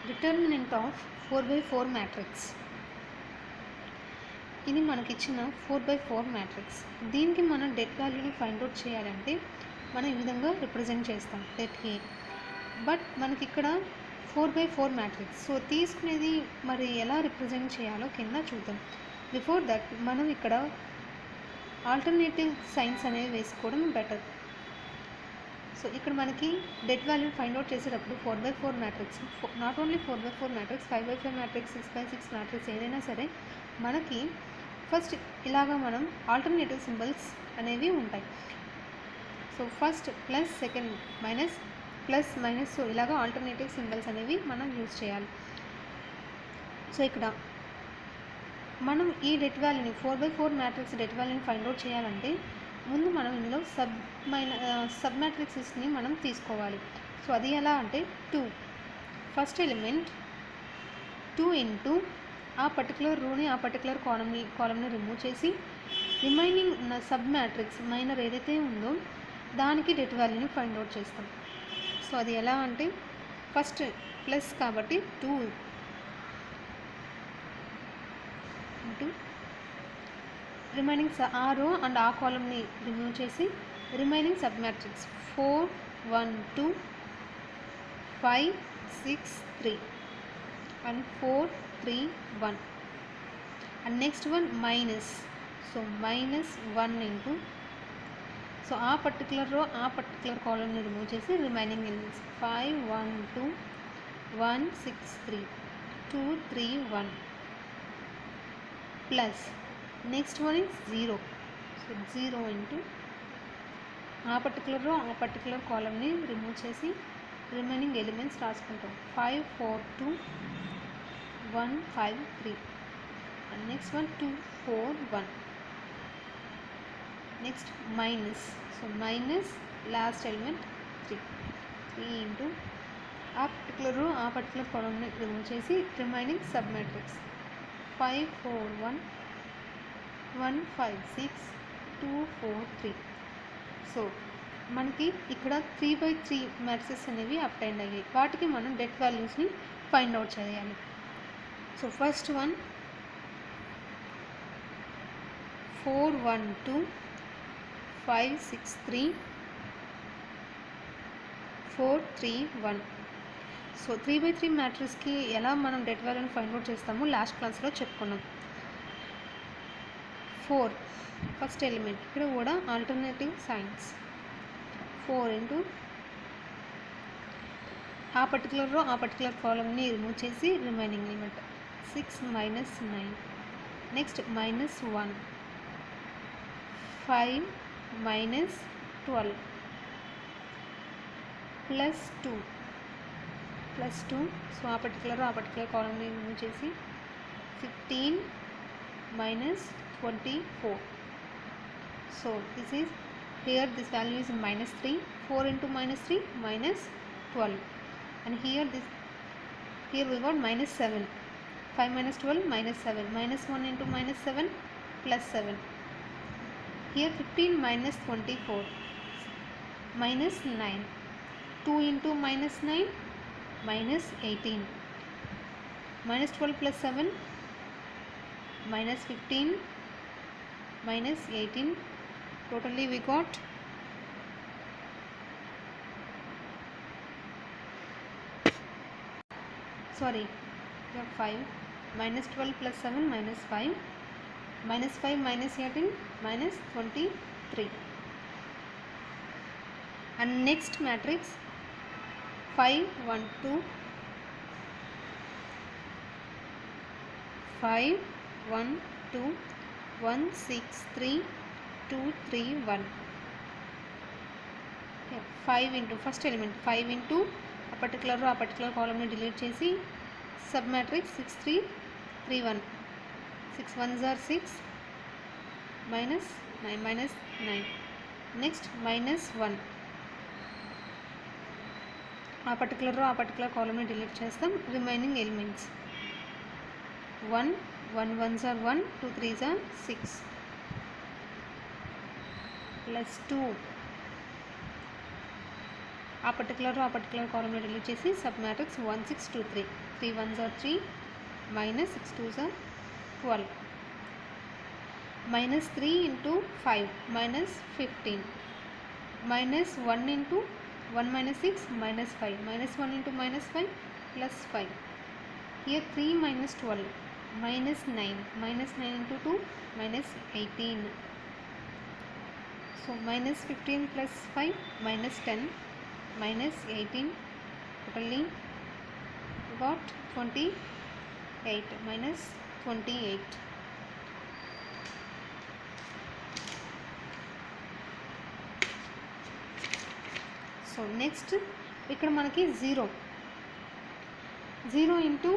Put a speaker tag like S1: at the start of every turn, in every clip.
S1: Determinant of 4/4 matrix. ఇది మనకి ఇచ్చిన 4/4 మ్యాట్రిక్స్. దీనికి మనం డెట్ వాల్యూని ఫైండ్ అవుట్ చేయాలంటే మనం ఈ విధంగా రిప్రజెంట్ చేస్తాం డెట్ ఏ. బట్ మనకి ఇక్కడ 4/4 మ్యాట్రిక్స్, సో తీసుకునేది మరి ఎలా రిప్రజెంట్ చేయాలో కింద చూద్దాం. బిఫోర్ దట్ మనం ఇక్కడ ఆల్టర్నేటివ్ సైన్స్ అనేవి వేసుకోవడం బెటర్. సో ఇక్కడ మనకి డెట్ వాల్యూ ఫైండ్ అవుట్ చేసేటప్పుడు 4/4 matrix, not only 4/4 matrix, 5/5 matrix, 6/6 matrix ఏదైనా సరే మనకి ఫస్ట్ ఇలాగా మనం ఆల్టర్నేటివ్ సింబల్స్ అనేవి ఉంటాయి. So first plus, second minus, plus minus, so ఇలాగా ఆల్టర్నేటివ్ సింబల్స్ అనేవి మనం యూజ్ చేయాలి. సో ఇక్కడ మనం ఈ డెట్ వాల్యూని 4/4 మ్యాట్రిక్స్ డెట్ వాల్యూని ఫైండ్ అవుట్ చేయాలంటే ముందు మనం ఇందులో సబ్ మ్యాట్రిక్సెస్ని మనం తీసుకోవాలి. సో అది ఎలా అంటే 2, ఫస్ట్ ఎలిమెంట్ 2 ఇంటూ ఆ పర్టికులర్ రోని ఆ పర్టికులర్ కాలమ్ని రిమూవ్ చేసి రిమైనింగ్ ఉన్న సబ్ మ్యాట్రిక్స్ మైనర్ ఏదైతే ఉందో దానికి డెట్ వాల్యూని ఫైండ్ అవుట్ చేస్తాం. సో అది ఎలా అంటే ఫస్ట్ ప్లస్ కాబట్టి 2 ఇంటూ రిమైనింగ్ ఆ రో అండ్ ఆ కాలమ్ని రిమూవ్ చేసి remaining sub matrix 4, 1, 2, 5, 6, 3 and 4, 3, 1 and next one minus. So minus 1 into, so ఆ పర్టికులర్ రో ఆ పర్టికులర్ కాలమ్ని రిమూవ్ చేసి remaining elements 5, 1, 2, 1, 6, 3, 2, 3, 1 plus next one is 0. So 0 into ఆ పర్టికులర్ రో ఆ పర్టికులర్ కాలమ్ని రిమూవ్ చేసి రిమైనింగ్ ఎలిమెంట్స్ రాసుకుంటాం 5, 4, 2, 1, 5, 3 and next one 2, 4, 1. Next minus, so minus last element 3 into ఆ పర్టికులర్ రో ఆ పర్టికులర్ కాలమ్ని రిమూవ్ చేసి రిమైనింగ్ సబ్ మ్యాట్రిక్స్ 5, 4, 1, 1, 5, 6, 2, 4, 3. సో మనకి ఇక్కడ 3/3 మ్యాట్రిక్స్ అనేవి అప్టైన్ అయ్యాయి. వాటికి మనం డెట్ వాల్యూస్ని ఫైండ్ అవుట్ చేయాలి. So first one 4, 1, 2, 5, 6, 3, 4, 3, 1. సో 3/3 మ్యాట్రిక్స్కి ఎలా మనం డెట్ వాల్యూని ఫైండ్ అవుట్ చేస్తామో లాస్ట్ క్లాస్లో చెప్పుకున్నాం. 4 ఫస్ట్ ఎలిమెంట్, ఇక్కడ కూడా ఆల్టర్నేటివ్ సైన్స్ 4 ఇంటూ ఆ పర్టికులర్ రో ఆ పర్టికులర్ కాలమ్ని రిమూవ్ చేసి remaining element 6 minus 9. Next minus 1, 5 minus 12 plus 2, so ఆ పర్టికులర్ కాలమ్ని రిమూవ్ చేసి 15 minus 24. So this is here, this value is minus 3. 4 into minus 3 minus 12, and here we got minus 7. 5 minus 12 minus 7. Minus 1 into minus 7 plus 7. Here 15 minus 24 minus 9. 2 into minus 9 minus 18. Minus 12 plus 7 minus 15 minus 18. Totally we got 5. Minus 12 plus 7 minus 5. Minus 5 minus 18 minus 23. And next matrix 5, 1, 2, 5, 1, 2, 1, 6, 3, 2, 3, 1. 5 into first element 5 into a particular column ni delete chesi sub matrix 6, 3, 3, 1. 6 ones are 6 minus 9. Next minus 1, ఆ particular కాలమ్ని delete చేస్తాం. Remaining elements 1 ones are 1, 2 3s are 6 plus 2. ఆ particular కాలంలో delete చేసి sub matrix 1 6 2 3 3 1s are 3 minus 6 2s are 12 minus 3 into 5 minus 15 minus 1 into 1 minus 6 minus 5 minus 1 into minus 5 plus 5. Here 3 minus 12 minus 9 minus 9 into 2 minus 18. So minus 15 plus 5 minus 10 minus 18, totally got 28 minus 28. So next ఇక్కడ మనకి 0 into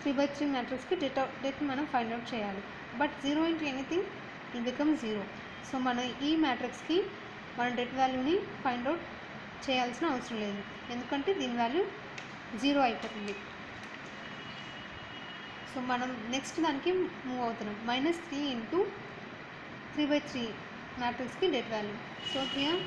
S1: 3/3 మ్యాట్రిక్స్కి debt మనం find out చేయాలి. But 0 into anything it become 0. So మన ఈ మ్యాట్రిక్స్కి మన debt వాల్యూని find out చేయాల్సిన అవసరం లేదు, ఎందుకంటే దీని వాల్యూ 0 అయిపోతుంది. సో మనం నెక్స్ట్ దానికి మూవ్ అవుతున్నాం. -3 ఇంటూ 3/3 మ్యాట్రిక్స్కి det value. So here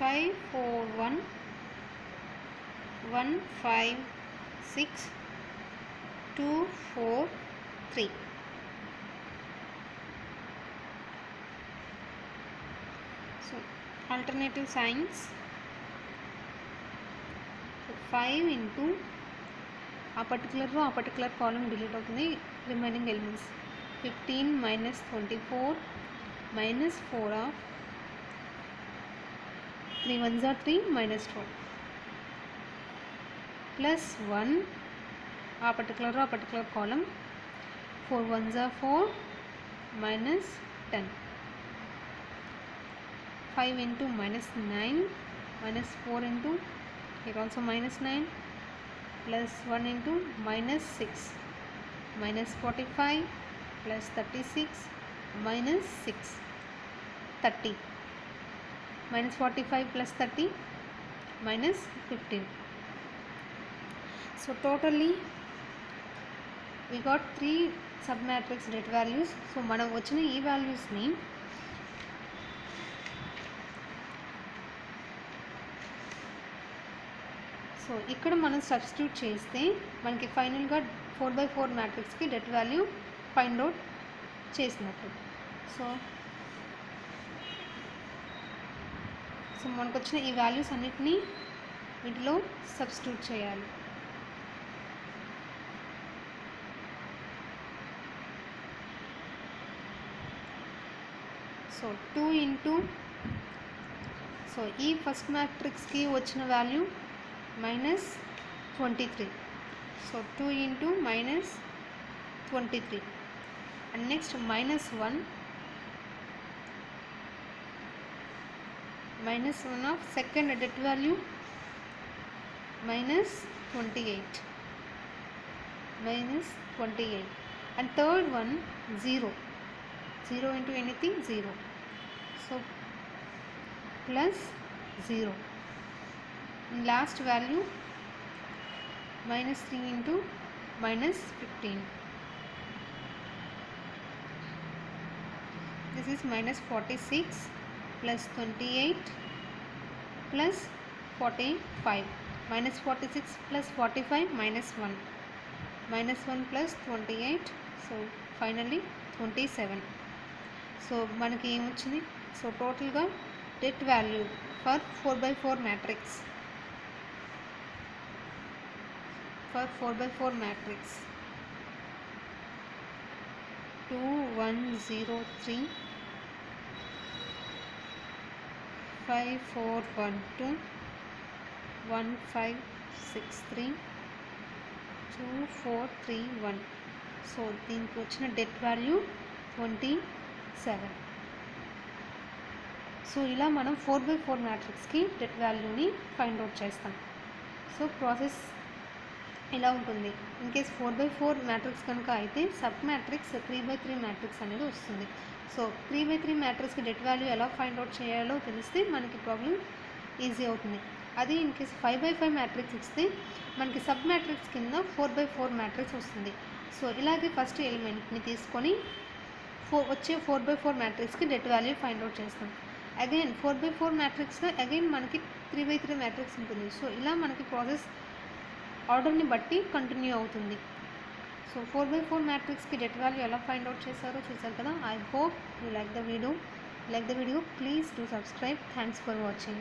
S1: 5 4 1 1 5 6 2 4 3. So alternative signs. 5 into ఆ పర్టికులర్ కాలం డిలీట్ అవుతుంది, remaining elements 15 minus 24 minus 4 of 3 1s are 3 minus 12 plus 1 ఆ particular column 4 1s are 4 minus 10 5 into minus 9 minus 4 into here also minus 9 plus 1 into minus 6 minus 45 plus 36 minus 6 30 minus 45 plus 30 minus 15. So totally we got 3 submatrix det values. So మనం వచ్చిన ఈ వాల్యూస్ని so ఇక్కడ మనం substitute చేస్తే మనకి ఫైనల్గా 4/4 మ్యాట్రిక్స్కి det value find out చేసినట్టు. సో మనకు వచ్చిన ఈ వాల్యూస్ అన్నిటినీ వీటిలో సబ్స్టిట్యూట్ చేయాలి. సో 2 ఇంటూ సో ఈ ఫస్ట్ మ్యాట్రిక్స్కి వచ్చిన value -23. So 2 into -23 and next -1 of second det value -28 and third one 0 into anything 0. So plus 0. Last value -3 into -15. This is -46 plus 28 plus 45. -46 plus 45 -1 plus 28. So finally 27. So మనకి ఏమొచ్చింది? So టోటల్గా debt value for 4/4 matrix 2103 5412 1563 2431. So దీనికి వచ్చిన debt value 27. So ఇలా మనం 4/4 మ్యాట్రిక్స్కి debt వాల్యూని find out చేస్తాం. So process ఇలా ఉంటుంది. ఇన్ కేస్ 4/4 మ్యాట్రిక్స్ కనుక అయితే సబ్ మ్యాట్రిక్స్ 3/3 మ్యాట్రిక్స్ అనేది వస్తుంది. సో 3/3 మ్యాట్రిక్స్కి డెట్ వాల్యూ ఎలా ఫైండ్ అవుట్ చేయాలో తెలిస్తే మనకి ప్రాబ్లం ఈజీ అవుతుంది. అది ఇన్ కేస్ 5/5 మ్యాట్రిక్స్ ఇస్తే మనకి సబ్ మ్యాట్రిక్స్ కింద 4/4 మ్యాట్రిక్స్ వస్తుంది. సో ఇలాగే ఫస్ట్ ఎలిమెంట్ని తీసుకొని వచ్చే 4/4 మ్యాట్రిక్స్కి డెట్ వాల్యూ ఫైండ్ అవుట్ చేస్తాం. అగైన్ 4/4 మ్యాట్రిక్స్లో అగైన్ మనకి 3/3 మ్యాట్రిక్స్ ఉంటుంది. సో ఇలా మనకి ప్రాసెస్ ఆర్డర్ని బట్టి కంటిన్యూ అవుతుంది. సో 4/4 మ్యాట్రిక్స్కి డెట్ వాల్యూ ఎలా ఫైండ్ అవుట్ చేశారో చూసారు కదా. I hope you like the video. Please do subscribe. Thanks for watching.